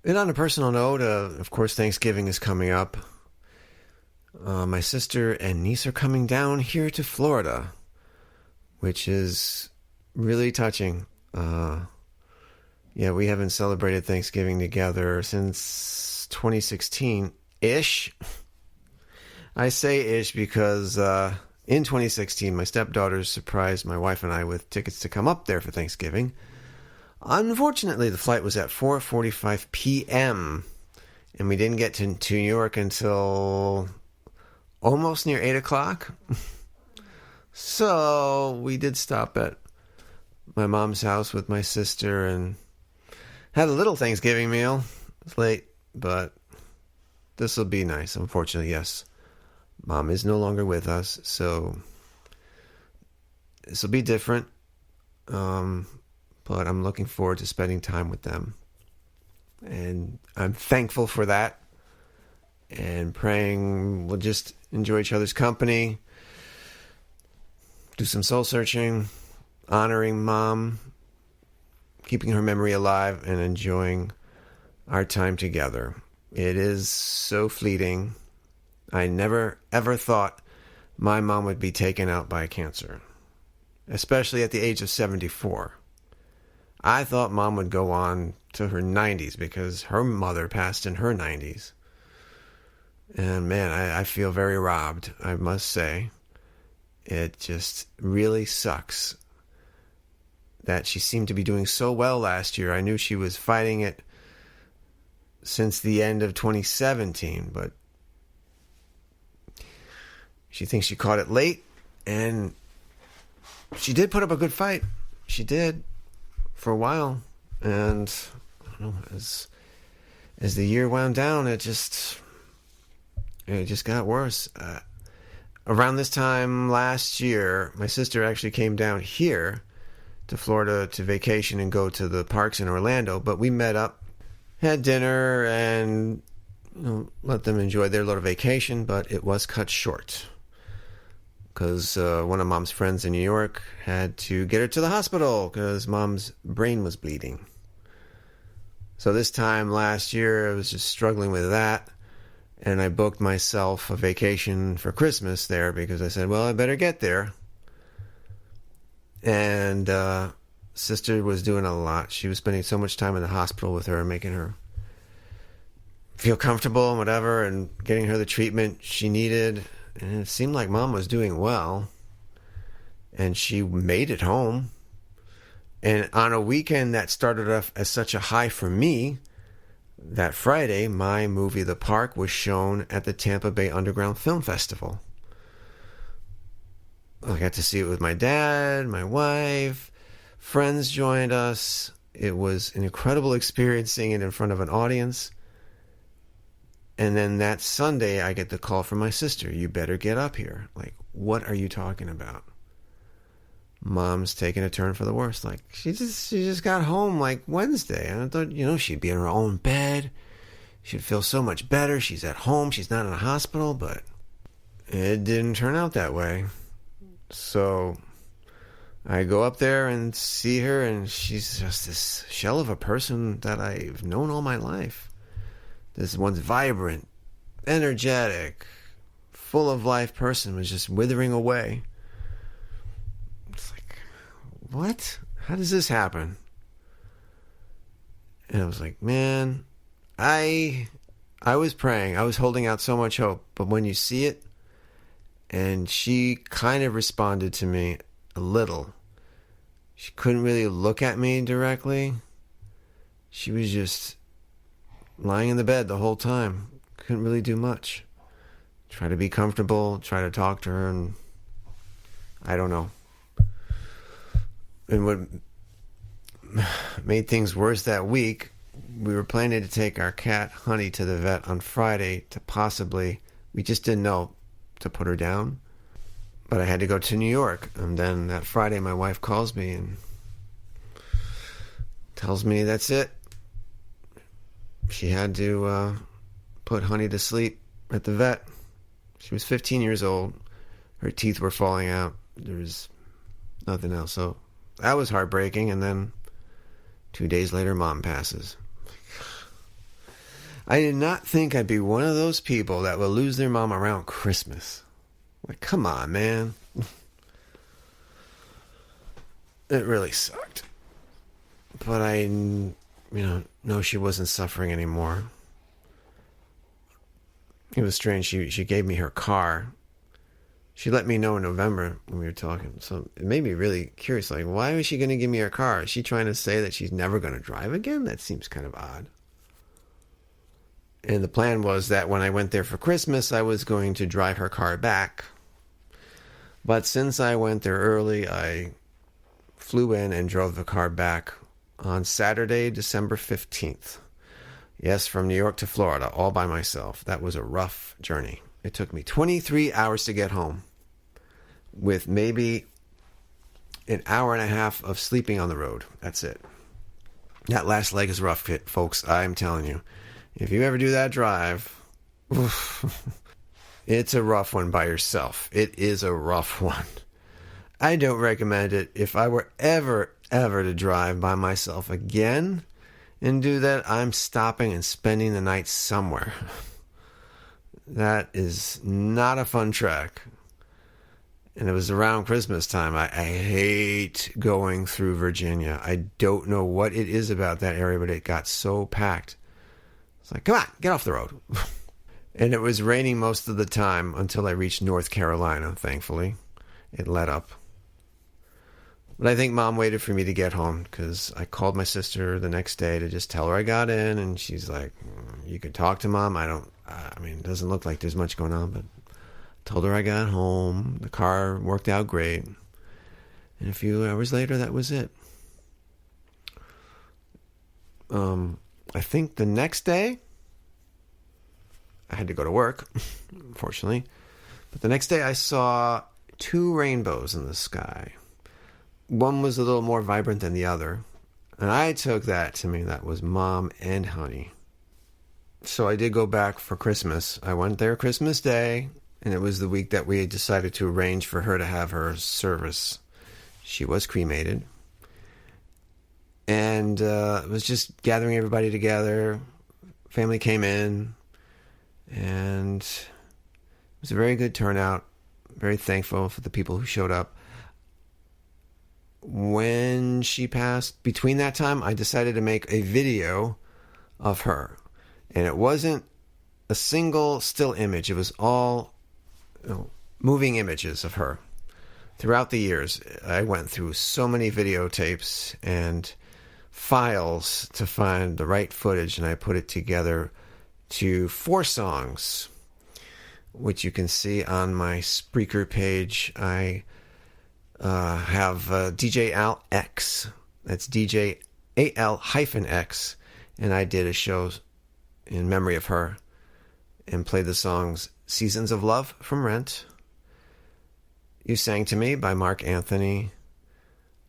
And on a personal note, of course, Thanksgiving is coming up. My sister and niece are coming down here to Florida, which is really touching. Yeah, we haven't celebrated Thanksgiving together since 2016-ish. I say ish because in 2016, my stepdaughters surprised my wife and I with tickets to come up there for Thanksgiving. Unfortunately, the flight was at 4:45 p.m., and we didn't get to New York until almost near 8 o'clock. So we did stop at my mom's house with my sister and had a little Thanksgiving meal. It's late, but this will be nice. Unfortunately, yes. Mom is no longer with us, so this will be different. But I'm looking forward to spending time with them. And I'm thankful for that. And praying we'll just enjoy each other's company. Do some soul searching. Honoring Mom. Keeping her memory alive and enjoying our time together. It is so fleeting. I never, ever thought my mom would be taken out by cancer. Especially at the age of 74. I thought Mom would go on to her 90s because her mother passed in her 90s. And man, I feel very robbed, I must say. It just really sucks that she seemed to be doing so well last year. I knew she was fighting it since the end of 2017, but she thinks she caught it late, and she did put up a good fight. She did. For a while, and I don't know, as the year wound down, it just got worse. Around this time last year, my sister actually came down here to Florida to vacation and go to the parks in Orlando, but we met up, had dinner, and let them enjoy their little vacation, but it was cut short because one of Mom's friends in New York had to get her to the hospital because Mom's brain was bleeding. So this time last year, I was just struggling with that, and I booked myself a vacation for Christmas there because I said, well, I better get there. And sister was doing a lot. She was spending so much time in the hospital with her, making her feel comfortable and whatever, and getting her the treatment she needed. And it seemed like Mom was doing well. And she made it home. And on a weekend that started off as such a high for me, that Friday, my movie, The Park, was shown at the Tampa Bay Underground Film Festival. I got to see it with my dad, my wife, friends joined us. It was an incredible experience seeing it in front of an audience. And then that Sunday, I get the call from my sister. You better get up here. Like, what are you talking about? Mom's taking a turn for the worse. Like, she just got home like Wednesday. And I thought, she'd be in her own bed. She'd feel so much better. She's at home. She's not in a hospital. But it didn't turn out that way. So I go up there and see her, and she's just this shell of a person that I've known all my life. This once vibrant, energetic, full of life person was just withering away. It's like, what? How does this happen? And I was like, man, I was praying. I was holding out so much hope. But when you see it, and she kind of responded to me a little. She couldn't really look at me directly. She was just lying in the bed the whole time. Couldn't really do much. Try to be comfortable, try to talk to her, and I don't know. And what made things worse that week, we were planning to take our cat, Honey, to the vet on Friday to possibly, we just didn't know, to put her down. But I had to go to New York. And then that Friday, my wife calls me and tells me that's it. She had to put Honey to sleep at the vet. She was 15 years old. Her teeth were falling out. There was nothing else. So that was heartbreaking. And then 2 days later, Mom passes. I did not think I'd be one of those people that will lose their mom around Christmas. Like, come on, man. It really sucked. But I, know she wasn't suffering anymore. It was strange. She gave me her car. She let me know in November when we were talking. So it made me really curious. Like, why was she going to give me her car? Is she trying to say that she's never going to drive again? That seems kind of odd. And the plan was that when I went there for Christmas, I was going to drive her car back. But since I went there early, I flew in and drove the car back on Saturday, December 15th. Yes, from New York to Florida, all by myself. That was a rough journey. It took me 23 hours to get home, with maybe an hour and a half of sleeping on the road. That's it. That last leg is rough, folks. I'm telling you. If you ever do that drive, it's a rough one by yourself. It is a rough one. I don't recommend it. If I were ever to drive by myself again and do that, I'm stopping and spending the night somewhere. That is not a fun track. And it was around Christmas time. I hate going through Virginia. I don't know what it is about that area, but it got so packed. It's like, come on, get off the road. And it was raining most of the time until I reached North Carolina, thankfully. It let up. But I think Mom waited for me to get home because I called my sister the next day to just tell her I got in. And she's like, you can talk to Mom. It doesn't look like there's much going on, but told her I got home. The car worked out great. And a few hours later, that was it. I think the next day, I had to go to work, unfortunately. But the next day, I saw 2 rainbows in the sky. One was a little more vibrant than the other. And I took that to mean that was Mom and Honey. So I did go back for Christmas. I went there Christmas Day, and it was the week that we had decided to arrange for her to have her service. She was cremated. And it was just gathering everybody together. Family came in, and it was a very good turnout. Very thankful for the people who showed up. When she passed, between that time, I decided to make a video of her. And it wasn't a single still image. It was all moving images of her. Throughout the years, I went through so many videotapes and files to find the right footage, and I put it together to 4 songs, which you can see on my Spreaker page. I have DJ Al X. That's DJ AL-X. And I did a show in memory of her and played the songs Seasons of Love from Rent, You Sang to Me by Mark Anthony,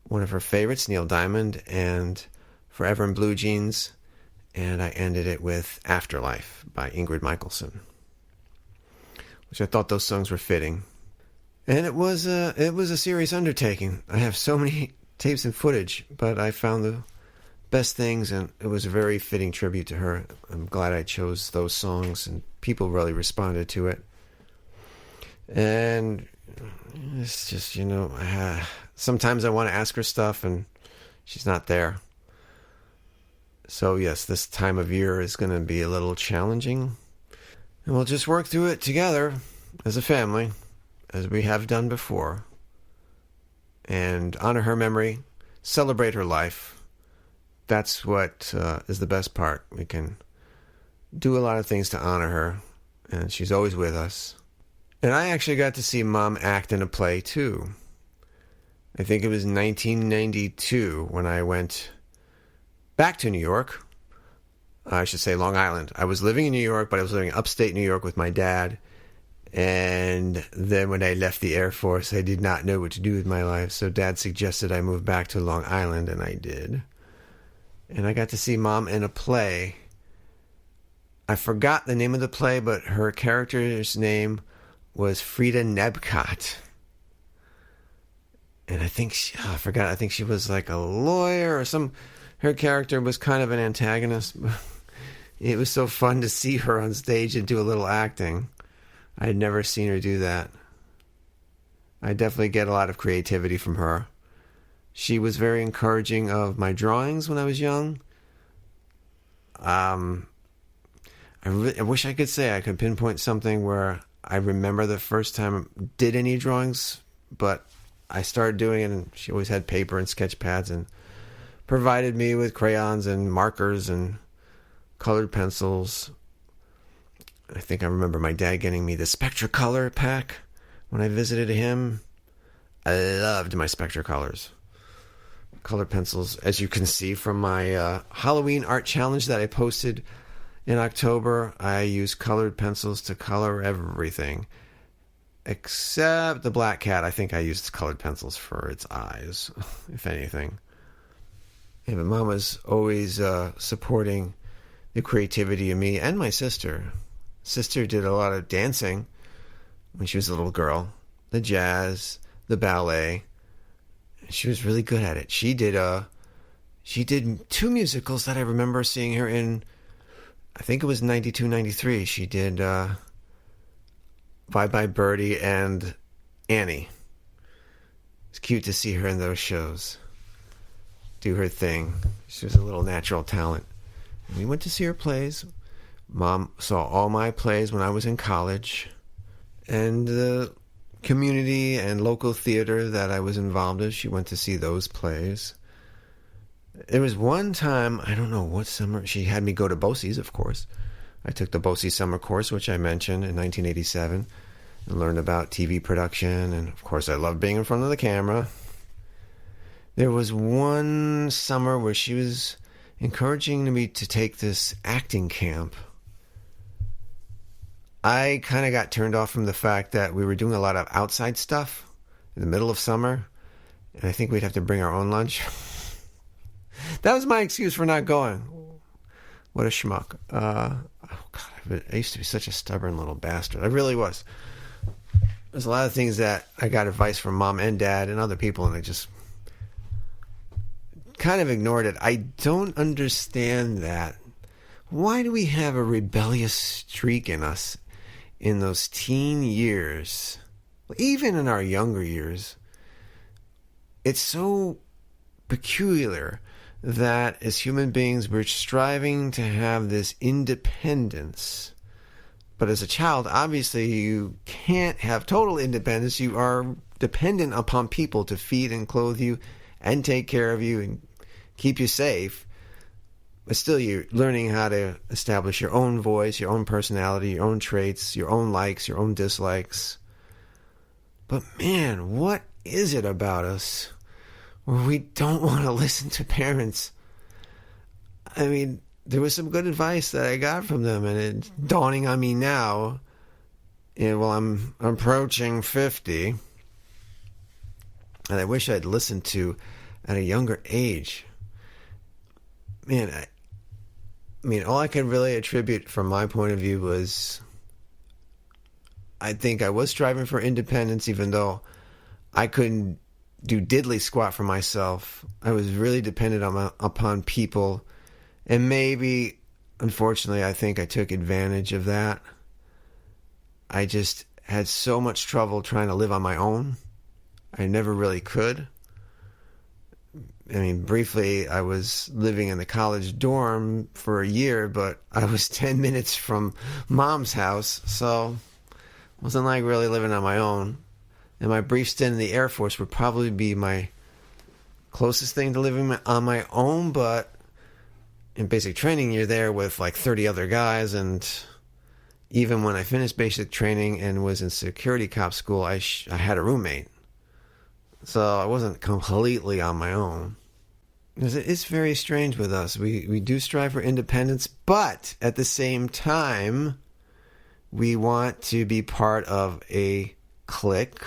one of her favorites, Neil Diamond, and Forever in Blue Jeans. And I ended it with Afterlife by Ingrid Michaelson, which I thought those songs were fitting. And it was a serious undertaking. I have so many tapes and footage, but I found the best things, and it was a very fitting tribute to her. I'm glad I chose those songs, and people really responded to it. And it's just, sometimes I want to ask her stuff, and she's not there. So yes, this time of year is going to be a little challenging. And we'll just work through it together as a family, as we have done before, and honor her memory, celebrate her life. That's what is the best part. We can do a lot of things to honor her, and she's always with us. And I actually got to see Mom act in a play, too. I think it was 1992 when I went back to New York. I should say Long Island. I was living in New York, but I was living upstate New York with my dad. And then when I left the Air Force, I did not know what to do with my life. So Dad suggested I move back to Long Island, and I did. And I got to see Mom in a play. I forgot the name of the play, but her character's name was Frida Nebcott. And I think I forgot. I think she was like a lawyer or some. Her character was kind of an antagonist. It was so fun to see her on stage and do a little acting. I had never seen her do that. I definitely get a lot of creativity from her. She was very encouraging of my drawings when I was young. I wish I could say I could pinpoint something where I remember the first time I did any drawings, but I started doing it, and she always had paper and sketch pads and provided me with crayons and markers and colored pencils. I think I remember my dad getting me the Spectracolor pack when I visited him. I loved my Spectracolors. Colored pencils, as you can see from my Halloween art challenge that I posted in October. I use colored pencils to color everything. Except the black cat. I think I used colored pencils for its eyes, if anything. Yeah, but Mom was always supporting the creativity of me and my sister. Sister did a lot of dancing when she was a little girl. The jazz, the ballet. She was really good at it. She did 2 musicals that I remember seeing her in. I think it was 92, 93. She did Bye Bye Birdie and Annie. It's cute to see her in those shows. Do her thing. She was a little natural talent. And we went to see her plays. Mom saw all my plays when I was in college. And the community and local theater that I was involved in, she went to see those plays. There was one time, I don't know what summer, she had me go to BOCES, of course. I took the BOCES summer course, which I mentioned, in 1987, and learned about TV production, and of course I loved being in front of the camera. There was one summer where she was encouraging me to take this acting camp. I kind of got turned off from the fact that we were doing a lot of outside stuff in the middle of summer, and I think we'd have to bring our own lunch. That was my excuse for not going. What a schmuck. Oh God, I used to be such a stubborn little bastard. I really was. There's a lot of things that I got advice from Mom and Dad and other people, and I just kind of ignored it. I don't understand that. Why do we have a rebellious streak in us in those teen years? Even in our younger years. It's so peculiar that as human beings we're striving to have this independence. But as a child, obviously you can't have total independence. You are dependent upon people to feed and clothe you and take care of you and keep you safe. But still, you're learning how to establish your own voice, your own personality, your own traits, your own likes, your own dislikes. But man, what is it about us where we don't want to listen to parents? I mean, there was some good advice that I got from them, and it's dawning on me now. And well, I'm approaching 50, and I wish I'd listened to at a younger age. Man, I mean, all I can really attribute from my point of view was I think I was striving for independence, even though I couldn't do diddly squat for myself. I was really dependent upon people, and maybe, unfortunately, I think I took advantage of that. I just had so much trouble trying to live on my own. I never really could. I mean, briefly, I was living in the college dorm for a year, but I was 10 minutes from Mom's house, so it wasn't like really living on my own. And my brief stint in the Air Force would probably be my closest thing to living on my own, but in basic training, you're there with like 30 other guys, and even when I finished basic training and was in security cop school, I had a roommate. So I wasn't completely on my own. It's very strange with us. We do strive for independence, but at the same time, we want to be part of a clique,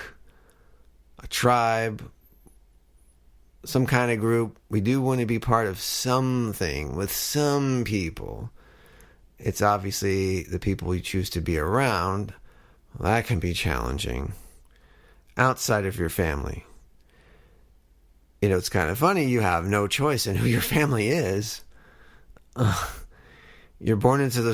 a tribe, some kind of group. We do want to be part of something with some people. It's obviously the people we choose to be around. Well, that can be challenging. Outside of your family. You know, it's kind of funny. You have no choice in who your family is. You're born into the